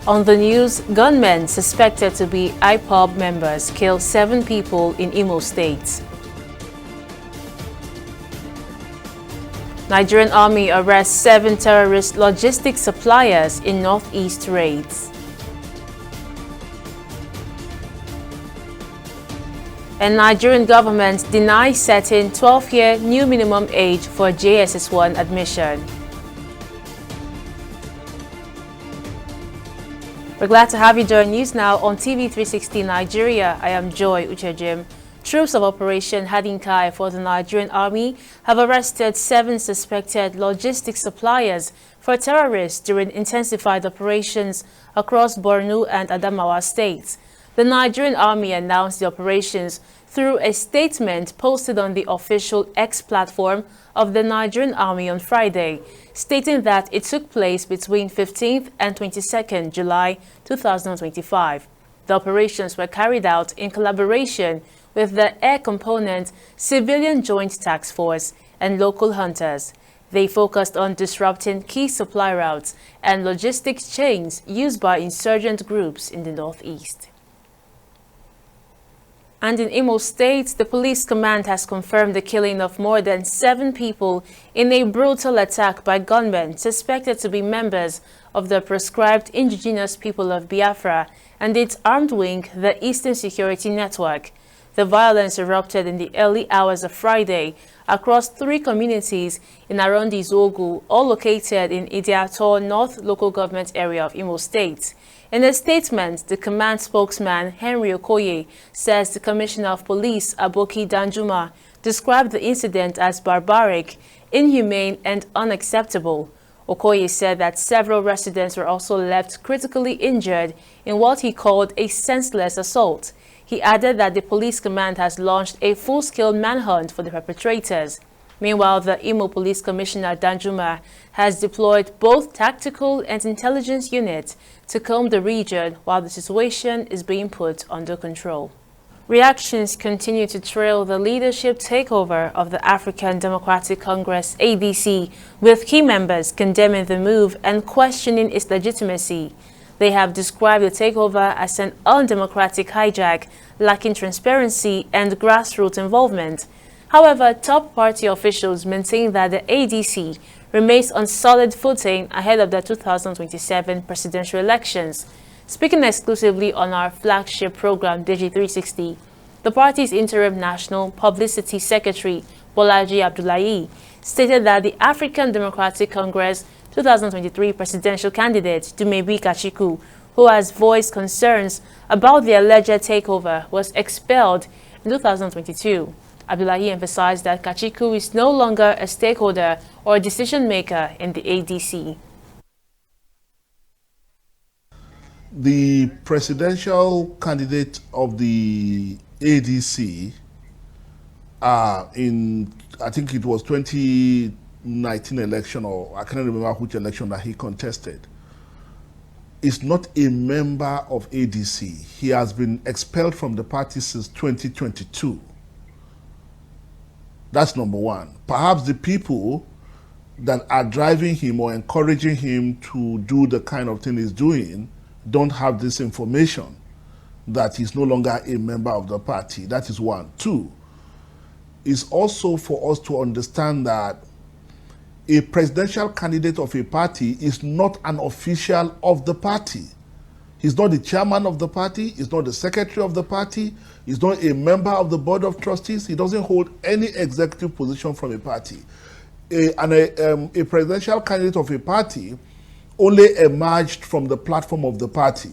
On the news, gunmen suspected to be IPOB members kill 7 people in Imo State. Nigerian Army arrests 7 terrorist logistics suppliers in Northeast raids. And Nigerian government denies setting 12-year new minimum age for JSS1 admission. We're glad to have you join News Now on TV360 Nigeria. I am Joy Uchejim. Troops of Operation Hadinkai for the Nigerian Army have arrested 7 suspected logistics suppliers for terrorists during intensified operations across Borno and Adamawa states. The Nigerian Army announced the operations through a statement posted on the official X platform of the Nigerian Army on Friday, stating that it took place between 15th and 22nd July 2025. The operations were carried out in collaboration with the Air Component Civilian Joint Task Force and local hunters. They focused on disrupting key supply routes and logistics chains used by insurgent groups in the northeast. And in Imo State, the police command has confirmed the killing of more than 7 people in a brutal attack by gunmen suspected to be members of the proscribed indigenous people of Biafra and its armed wing, the Eastern Security Network. The violence erupted in the early hours of Friday across 3 communities in Arondi Zogu, all located in Idiato North local government area of Imo State. In a statement, the command spokesman, Henry Okoye, says the Commissioner of Police, Aboki Danjuma, described the incident as barbaric, inhumane, and unacceptable. Okoye said that several residents were also left critically injured in what he called a senseless assault. He added that the police command has launched a full-scale manhunt for the perpetrators. Meanwhile, the Imo Police Commissioner Danjuma has deployed both tactical and intelligence units to comb the region while the situation is being put under control. Reactions continue to trail the leadership takeover of the African Democratic Congress ADC, with key members condemning the move and questioning its legitimacy. They have described the takeover as an undemocratic hijack, lacking transparency and grassroots involvement. However, top party officials maintain that the ADC remains on solid footing ahead of the 2027 presidential elections. Speaking exclusively on our flagship program, Digi360, the party's interim national publicity secretary, Bolaji Abdullahi, stated that the African Democratic Congress 2023 presidential candidate, Dumebi Kachiku, who has voiced concerns about the alleged takeover, was expelled in 2022. Abdullahi emphasized that Kachiku is no longer a stakeholder or decision maker in the ADC. The presidential candidate of the ADC in, I think it was 2019 election, or I can't remember which election that he contested, is not a member of ADC. He has been expelled from the party since 2022. That's number one. Perhaps the people that are driving him or encouraging him to do the kind of thing he's doing don't have this information that he's no longer a member of the party. That is one. Two, is also for us to understand that a presidential candidate of a party is not an official of the party. He's not the chairman of the party, he's not the secretary of the party, he's not a member of the board of trustees, he doesn't hold any executive position from a party. A presidential candidate of a party only emerged from the platform of the party.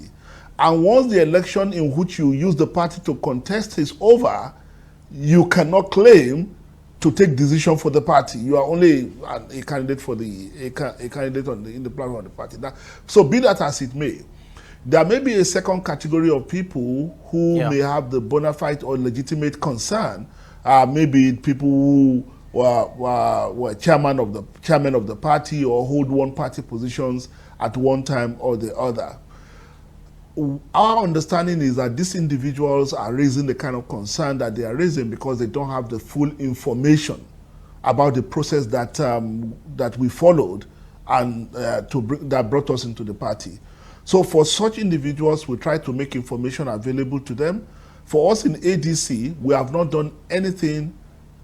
And once the election in which you use the party to contest is over, you cannot claim to take decision for the party. You are only a candidate for a candidate in the platform of the party. So be that as it may, there may be a second category of people who may have the bona fide or legitimate concern. Maybe people who were chairman of the party or hold one party positions at one time or the other. Our understanding is that these individuals are raising the kind of concern that they are raising because they don't have the full information about the process that we followed and that brought us into the party. So for such individuals, we try to make information available to them. For us in ADC, we have not done anything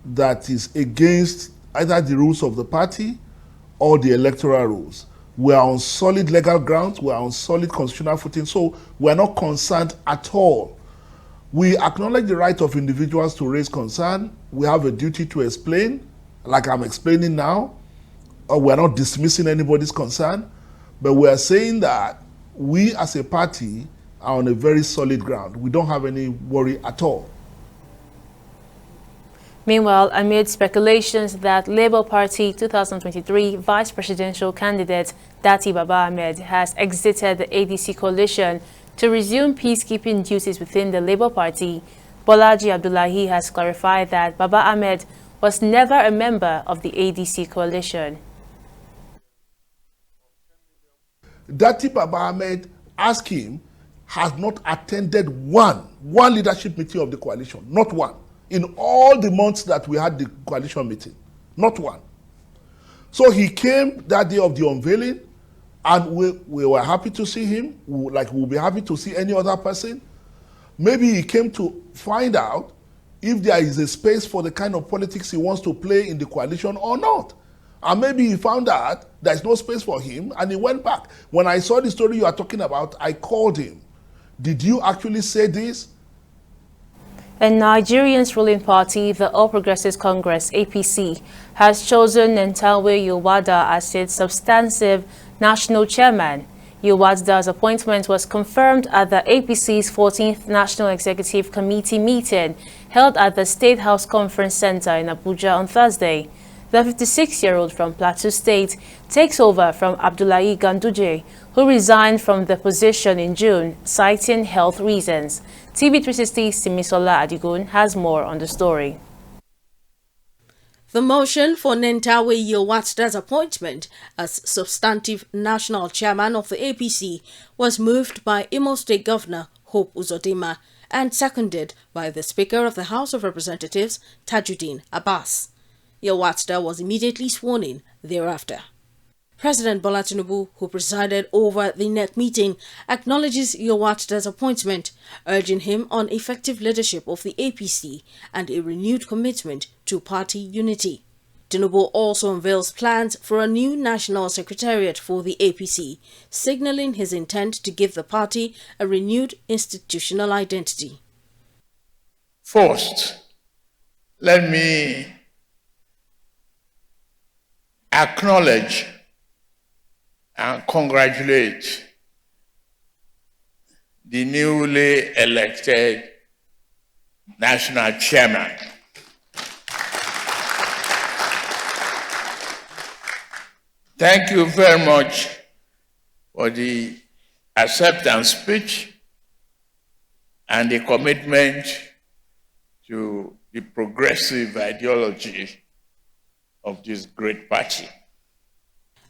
that is against either the rules of the party or the electoral rules. We are on solid legal grounds, we are on solid constitutional footing, so we are not concerned at all. We acknowledge the right of individuals to raise concern. We have a duty to explain, like I'm explaining now. We are not dismissing anybody's concern, but we are saying that we as a party are on a very solid ground. We don't have any worry at all. Meanwhile, amid speculations that Labour Party 2023 vice presidential candidate Datti Baba Ahmed has exited the ADC coalition to resume peacekeeping duties within the Labour Party, Bolaji Abdullahi has clarified that Baba Ahmed was never a member of the ADC coalition. Datti Baba Ahmed, ask him, has not attended one leadership meeting of the coalition, not one. In all the months that we had the coalition meeting, not one. So he came that day of the unveiling, and we were happy to see him, like we'll be happy to see any other person. Maybe he came to find out if there is a space for the kind of politics he wants to play in the coalition or not. And maybe he found out there's no space for him, and he went back. When I saw the story you are talking about, I called him. Did you actually say this? And Nigeria's ruling party, the All Progressives Congress, APC, has chosen Nentawe Yewada as its substantive national chairman. Yewada's appointment was confirmed at the APC's 14th National Executive Committee meeting held at the State House Conference Center in Abuja on Thursday. The 56-year-old from Plateau State takes over from Abdullahi Ganduje, who resigned from the position in June, citing health reasons. TV360 Simisola Adigun has more on the story. The motion for Nentawe Yewada's appointment as substantive national chairman of the APC was moved by Imo State Governor Hope Uzodinma and seconded by the Speaker of the House of Representatives, Tajuddin Abbas. Yewada was immediately sworn in thereafter. President Bola Tinubu, who presided over the NEC meeting, acknowledges Yewada's appointment, urging him on effective leadership of the APC and a renewed commitment to party unity. Tinubu also unveils plans for a new national secretariat for the APC, signaling his intent to give the party a renewed institutional identity. First, let me acknowledge and congratulate the newly elected national chairman. Thank you very much for the acceptance speech and the commitment to the progressive ideology of this great party.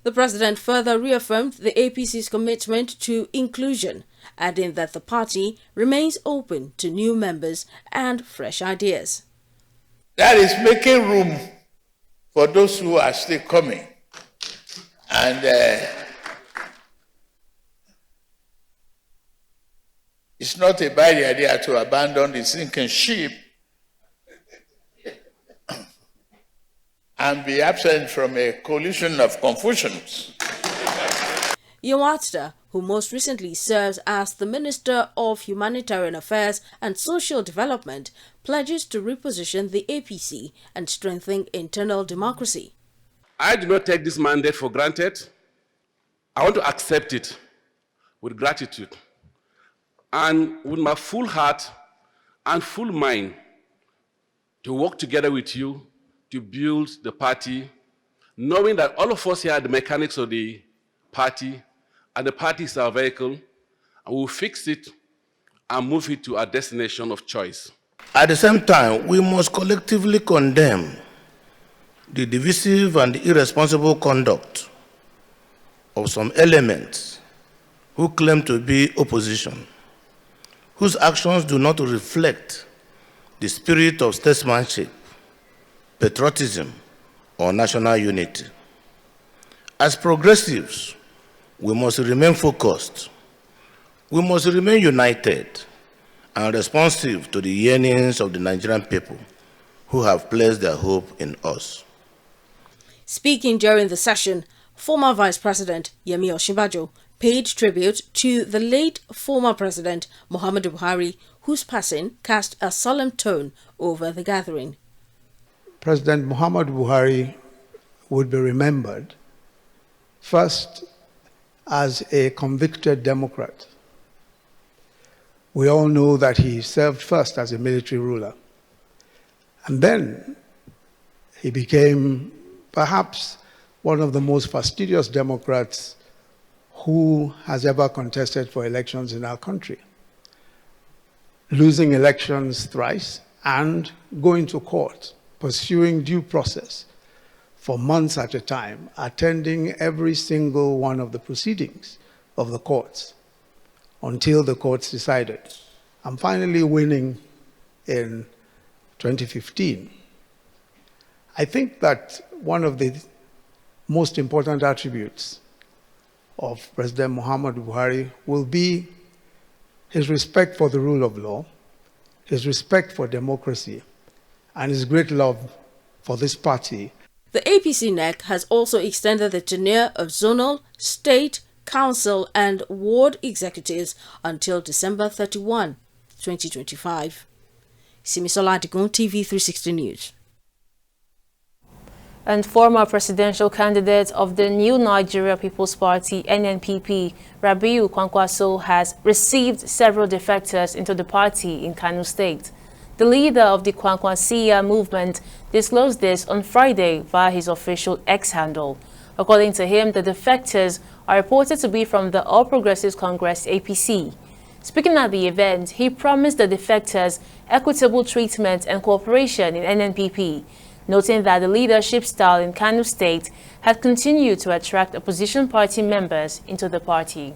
The president further reaffirmed the APC's commitment to inclusion, adding that the party remains open to new members and fresh ideas. That is making room for those who are still coming. And it's not a bad idea to abandon the sinking ship and be absent from a coalition of confusions. Yewada, who most recently serves as the Minister of Humanitarian Affairs and Social Development, pledges to reposition the APC and strengthen internal democracy. I do not take this mandate for granted. I want to accept it with gratitude and with my full heart and full mind to work together with you to build the party, knowing that all of us here are the mechanics of the party, and the party is our vehicle, and we'll fix it and move it to our destination of choice. At the same time, we must collectively condemn the divisive and irresponsible conduct of some elements who claim to be opposition, whose actions do not reflect the spirit of statesmanship, patriotism, or national unity. As progressives, we must remain focused We must remain united and responsive to the yearnings of the Nigerian people who have placed their hope in us. Speaking during the session, former Vice President Yemi Osinbajo paid tribute to the late former President Muhammadu Buhari, whose passing cast a solemn tone over the gathering. President Muhammadu Buhari would be remembered first as a convicted Democrat. We all know that he served first as a military ruler, and then he became perhaps one of the most fastidious Democrats who has ever contested for elections in our country, losing elections thrice and going to court, pursuing due process for months at a time, attending every single one of the proceedings of the courts until the courts decided, and finally winning in 2015. I think that one of the most important attributes of President Muhammadu Buhari will be his respect for the rule of law, his respect for democracy, and his great love for this party. The APC NEC has also extended the tenure of zonal, state, council and ward executives until December 31, 2025. Simisola Adigun, TV360 News. And former presidential candidate of the New Nigeria People's Party, NNPP, Rabiu Kwankwaso, has received several defectors into the party in Kano State. The leader of the Kwankwasiya movement disclosed this on Friday via his official X handle. According to him, the defectors are reported to be from the All Progressives Congress, APC. Speaking at the event, he promised the defectors equitable treatment and cooperation in NNPP, noting that the leadership style in Kano State had continued to attract opposition party members into the party.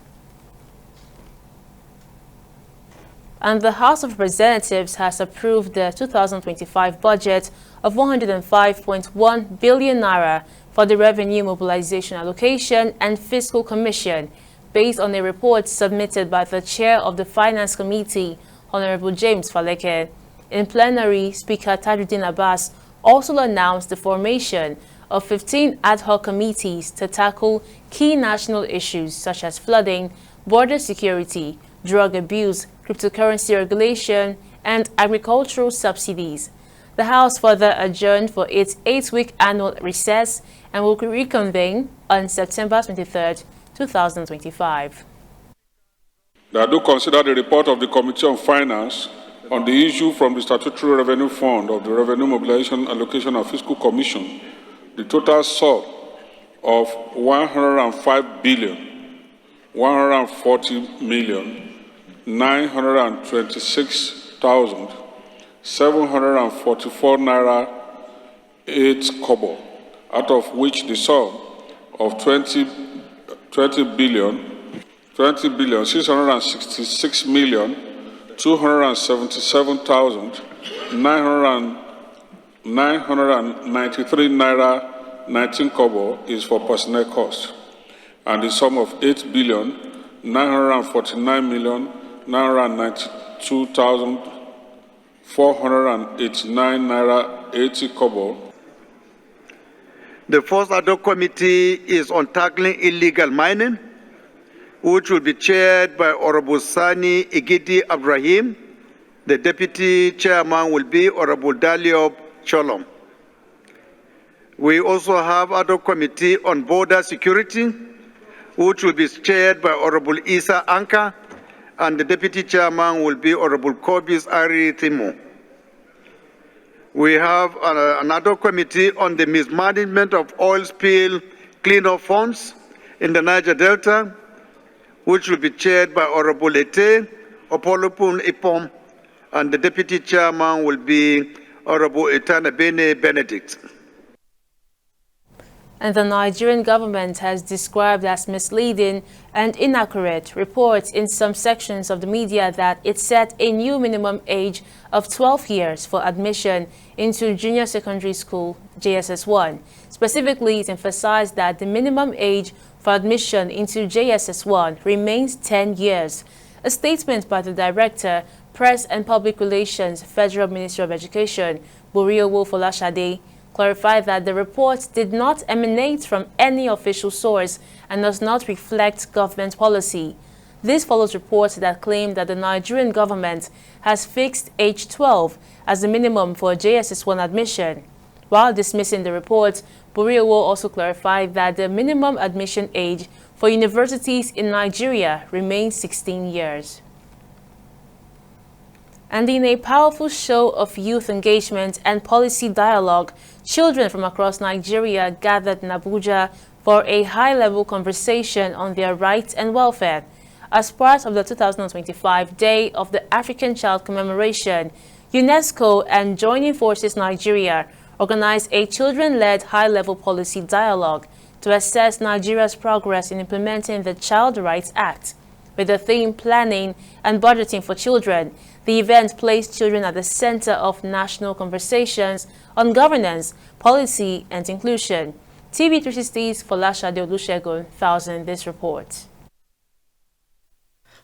And the House of Representatives has approved the 2025 budget of 105.1 billion naira for the Revenue Mobilization Allocation and Fiscal Commission, based on a report submitted by the chair of the Finance Committee, Honorable James Faleke. In plenary, Speaker Tajuddin Abbas also announced the formation of 15 ad hoc committees to tackle key national issues such as flooding, border security, drug abuse, cryptocurrency regulation, and agricultural subsidies. The House further adjourned for its 8-week annual recess and will reconvene on September 23, 2025. That I do consider the report of the Committee on Finance on the issue from the Statutory Revenue Fund of the Revenue Mobilization Allocation and Fiscal Commission, the total sum of 105 billion, 140 million, 926,744 naira 8 kobo, out of which the sum of 20 billion 666 million 277,993 naira 19 kobo is for personnel costs, and the sum of 8 billion 949 million 992,489 naira 80 kobo. The first ad hoc committee is on tackling illegal mining, which will be chaired by Honorable Sani Igidi Abrahim. The deputy chairman will be Honorable Dalio Cholom. We also have ad hoc committee on border security, which will be chaired by Honorable Isa Anka, and the deputy chairman will be Honorable Kobis Ari Timo. We have another committee on the mismanagement of oil spill cleanup funds in the Niger Delta, which will be chaired by Honorable Ete Opolopun Ipom, and the deputy chairman will be Honorable Etana Bene Benedict. And the Nigerian government has described as misleading and inaccurate reports in some sections of the media that it set a new minimum age of 12 years for admission into junior secondary school JSS1. Specifically, it emphasized that the minimum age for admission into JSS1 remains 10 years. A statement by the Director, Press and Public Relations, Federal Ministry of Education, Boriowo Folashade, clarified that the report did not emanate from any official source and does not reflect government policy. This follows reports that claim that the Nigerian government has fixed age 12 as the minimum for JSS1 admission. While dismissing the report, Boriowo also clarified that the minimum admission age for universities in Nigeria remains 16 years. And in a powerful show of youth engagement and policy dialogue, children from across Nigeria gathered in Abuja for a high-level conversation on their rights and welfare. As part of the 2025 Day of the African Child commemoration, UNESCO and Joining Forces Nigeria organized a children-led high-level policy dialogue to assess Nigeria's progress in implementing the Child Rights Act. With the theme Planning and Budgeting for Children, the event placed children at the center of national conversations on governance, policy, and inclusion. TV360's Folashade Olusegun files in this report.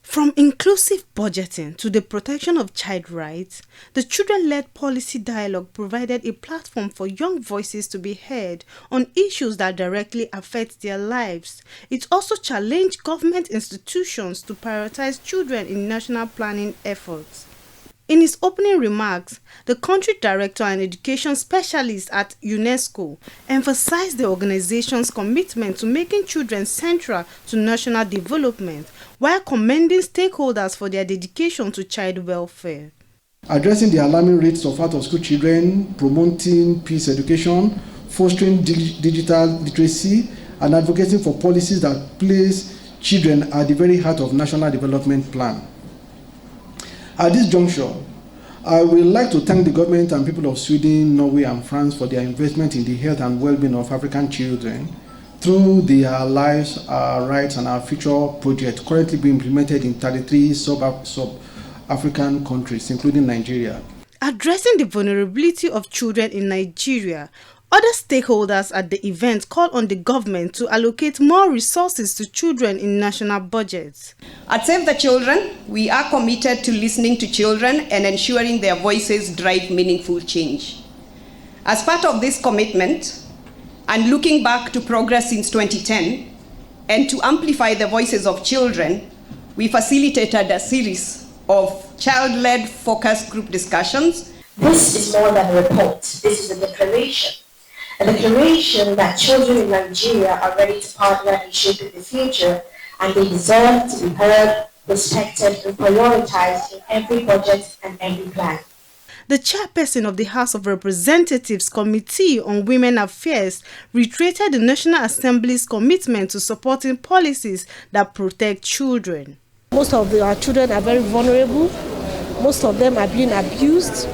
From inclusive budgeting to the protection of child rights, the children-led policy dialogue provided a platform for young voices to be heard on issues that directly affect their lives. It also challenged government institutions to prioritize children in national planning efforts. In his opening remarks, the country director and education specialist at UNESCO emphasized the organization's commitment to making children central to national development, while commending stakeholders for their dedication to child welfare. Addressing the alarming rates of out-of-school children, promoting peace education, fostering digital literacy, and advocating for policies that place children at the very heart of national development plan. At this juncture, I would like to thank the government and people of Sweden, Norway, and France for their investment in the health and well-being of African children through the Our Lives, Our Rights, and Our Future project currently being implemented in 33 sub-African countries, including Nigeria. Addressing the vulnerability of children in Nigeria, other stakeholders at the event called on the government to allocate more resources to children in national budgets. At Save the Children, we are committed to listening to children and ensuring their voices drive meaningful change. As part of this commitment, and looking back to progress since 2010, and to amplify the voices of children, we facilitated a series of child-led focus group discussions. This is more than a report. This is a declaration that children in Nigeria are ready to partner in shaping the future, and they deserve to be heard, respected, and prioritized in every budget and every plan. The chairperson of the House of Representatives Committee on Women Affairs reiterated the National Assembly's commitment to supporting policies that protect children. Most of our children are very vulnerable. Most of them are being abused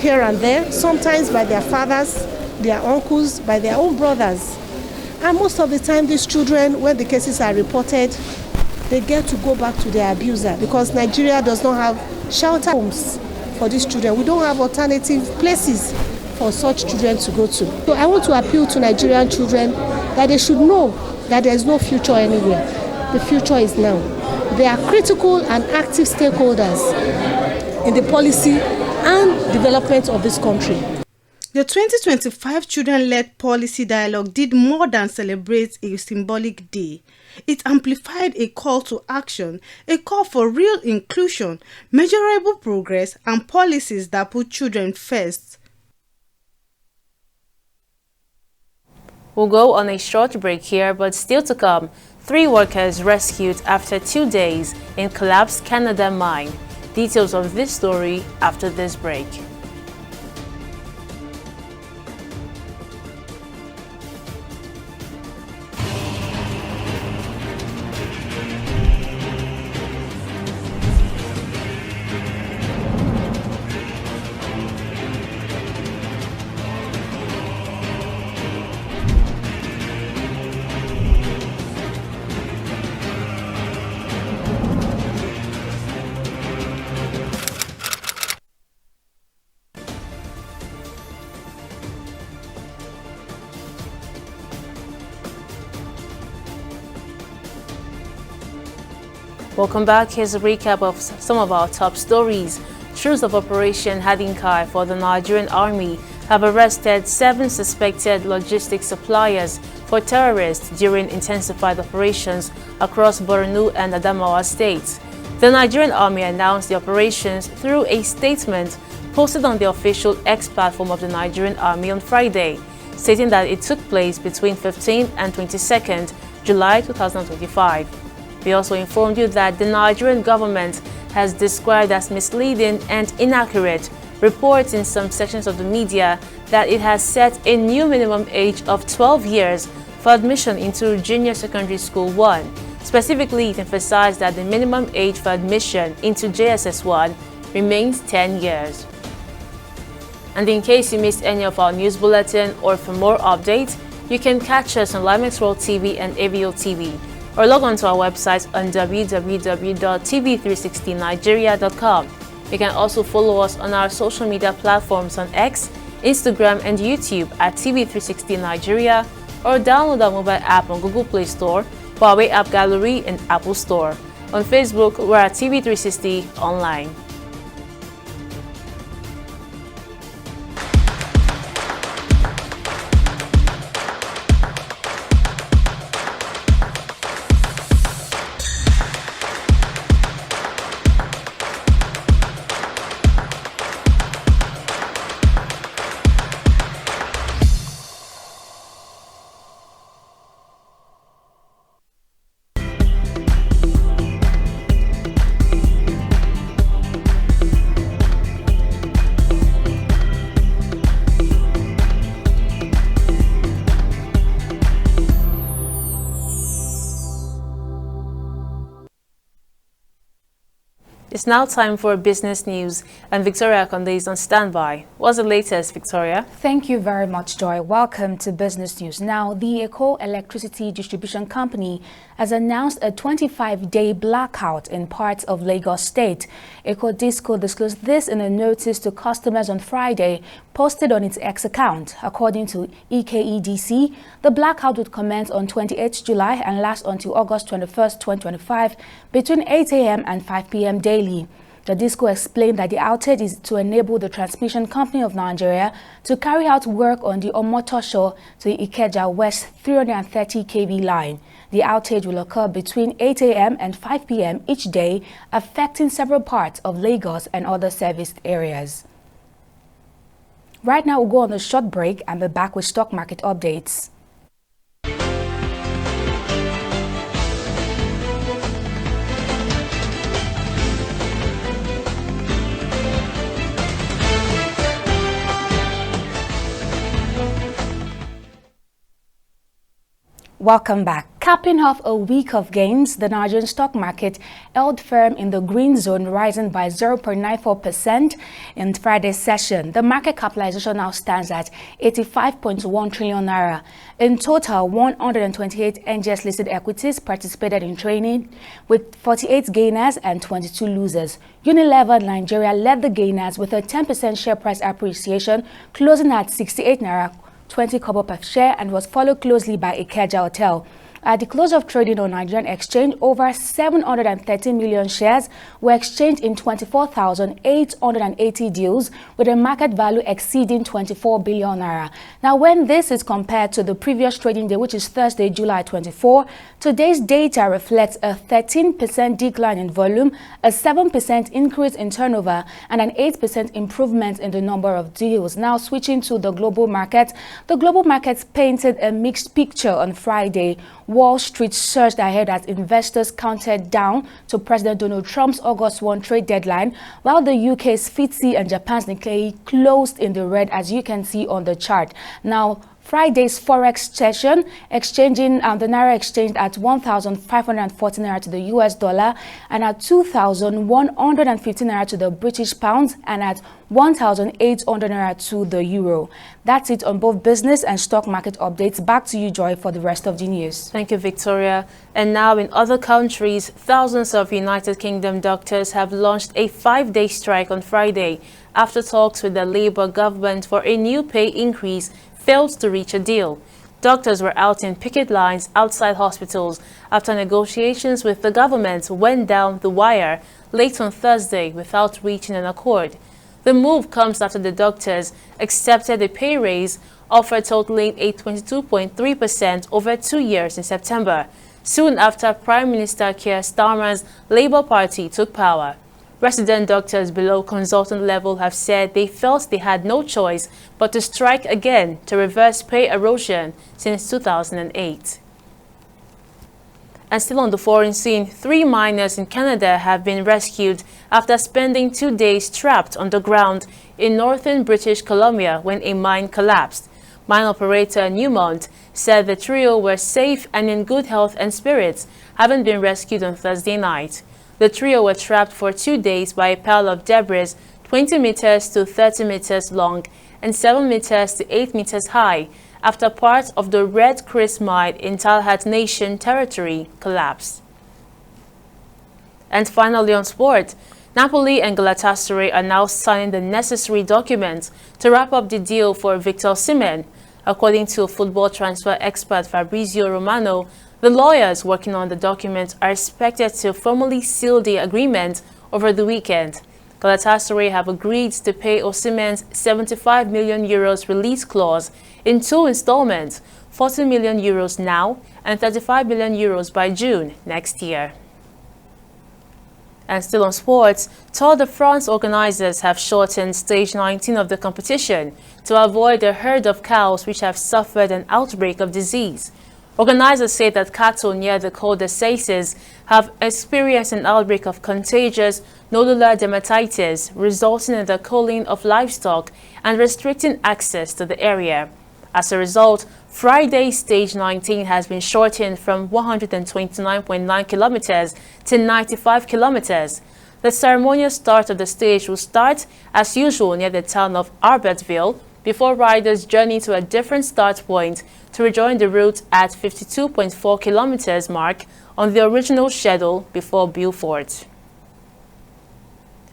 here and there, sometimes by their fathers, their uncles, by their own brothers. And most of the time, these children, when the cases are reported, they get to go back to their abuser because Nigeria does not have shelter homes for these children. We don't have alternative places for such children to go to. So I want to appeal to Nigerian children that they should know that there is no future anywhere. The future is now. They are critical and active stakeholders in the policy and development of this country. The 2025 Children-led Policy Dialogue did more than celebrate a symbolic day. It amplified a call to action, a call for real inclusion, measurable progress, and policies that put children first. We'll go on a short break here, but still to come, 3 workers rescued after 2 days in collapsed Canada mine. Details of this story after this break. Welcome back. Here's a recap of some of our top stories. Troops of Operation Hadinkai for the Nigerian Army have arrested 7 suspected logistics suppliers for terrorists during intensified operations across Borno and Adamawa states. The Nigerian Army announced the operations through a statement posted on the official X platform of the Nigerian Army on Friday, stating that it took place between 15th and 22nd July 2025. We also informed you that the Nigerian government has described as misleading and inaccurate reports in some sections of the media that it has set a new minimum age of 12 years for admission into Junior Secondary School 1. Specifically, it emphasized that the minimum age for admission into JSS 1 remains 10 years. And in case you missed any of our news bulletin or for more updates, you can catch us on Limex World TV and AVO TV, or log on to our website on www.tv360nigeria.com. You can also follow us on our social media platforms on X, Instagram, and YouTube at TV360 Nigeria, or download our mobile app on Google Play Store, Huawei App Gallery, and Apple Store. On Facebook, we're at TV360 Online. It's now time for business news, and Victoria Konde is on standby. What's the latest, Victoria? Thank you very much, Joy. Welcome to Business News. Now, the Eco Electricity Distribution Company has announced a 25-day blackout in parts of Lagos State. Eco Disco disclosed this in a notice to customers on Friday, posted on its X account. According to EKEDC, the blackout would commence on 28th July and last until August 21st, 2025, between 8 a.m. and 5 p.m. daily. The DISCO explained that the outage is to enable the Transmission Company of Nigeria to carry out work on the Omotosho to Ikeja West 330 kV line. The outage will occur between 8 a.m. and 5 p.m. each day, affecting several parts of Lagos and other serviced areas. Right now, we'll go on a short break and be back with stock market updates. Welcome back. Capping off a week of gains, the Nigerian stock market held firm in the green zone, rising by 0.94% in Friday's session. The market capitalization now stands at 85.1 trillion naira. In total, 128 NGX-listed equities participated in trading, with 48 gainers and 22 losers. Unilever Nigeria led the gainers with a 10% share price appreciation, closing at 68 naira 20 kobo per share, and was followed closely by Ikeja Hotel. At the close of trading on Nigerian exchange, over 713 million shares were exchanged in 24,880 deals, with a market value exceeding 24 billion naira. Now, when this is compared to the previous trading day, which is Thursday, July 24, today's data reflects a 13% decline in volume, a 7% increase in turnover, and an 8% improvement in the number of deals. Now, switching to the global market, the global markets painted a mixed picture on Friday. Wall Street surged ahead as investors counted down to President Donald Trump's August 1 trade deadline, while the UK's FTSE and Japan's Nikkei closed in the red, as you can see on the chart. Now, Friday's Forex session, exchanging the Naira exchanged at 1,540 Naira to the US dollar, and at 2,150 Naira to the British pound, and at 1,800 Naira to the euro. That's it on both business and stock market updates. Back to you, Joy, for the rest of the news. Thank you, Victoria. And now in other countries, thousands of United Kingdom doctors have launched a 5-day strike on Friday after talks with the Labour government for a new pay increase failed to reach a deal. Doctors were out in picket lines outside hospitals after negotiations with the government went down the wire late on Thursday without reaching an accord. The move comes after the doctors accepted a pay raise offer totaling a 22.3% over 2 years in September, soon after Prime Minister Keir Starmer's Labour Party took power. Resident doctors below consultant level have said they felt they had no choice but to strike again to reverse pay erosion since 2008. And still on the foreign scene, 3 miners in Canada have been rescued after spending 2 days trapped underground in northern British Columbia when a mine collapsed. Mine operator Newmont said the trio were safe and in good health and spirits, having been rescued on Thursday night. The trio were trapped for 2 days by a pile of debris 20 meters to 30 meters long and 7 meters to 8 meters high after part of the Red Chris mine in Talhat Nation territory collapsed. And finally on sport, Napoli and Galatasaray are now signing the necessary documents to wrap up the deal for Victor Osimhen. According to football transfer expert Fabrizio Romano, the lawyers working on the document are expected to formally seal the agreement over the weekend. Galatasaray have agreed to pay Osimhen's €75 million release clause in 2 installments, €40 million now and €35 million by June next year. And still on sports, Tour de France organizers have shortened stage 19 of the competition to avoid a herd of cows which have suffered an outbreak of disease. Organizers say that cattle near the Col d'Assizes have experienced an outbreak of contagious nodular dermatitis, resulting in the culling of livestock and restricting access to the area. As a result, Friday's stage 19 has been shortened from 129.9 kilometers to 95 kilometers. The ceremonial start of the stage will start as usual near the town of Albertville, before riders journey to a different start point to rejoin the route at 52.4 kilometers mark on the original schedule before Beaufort.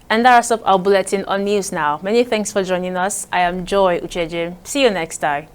And that wraps up our bulletin on News Now. Many thanks for joining us. I am Joy Ucheje. See you next time.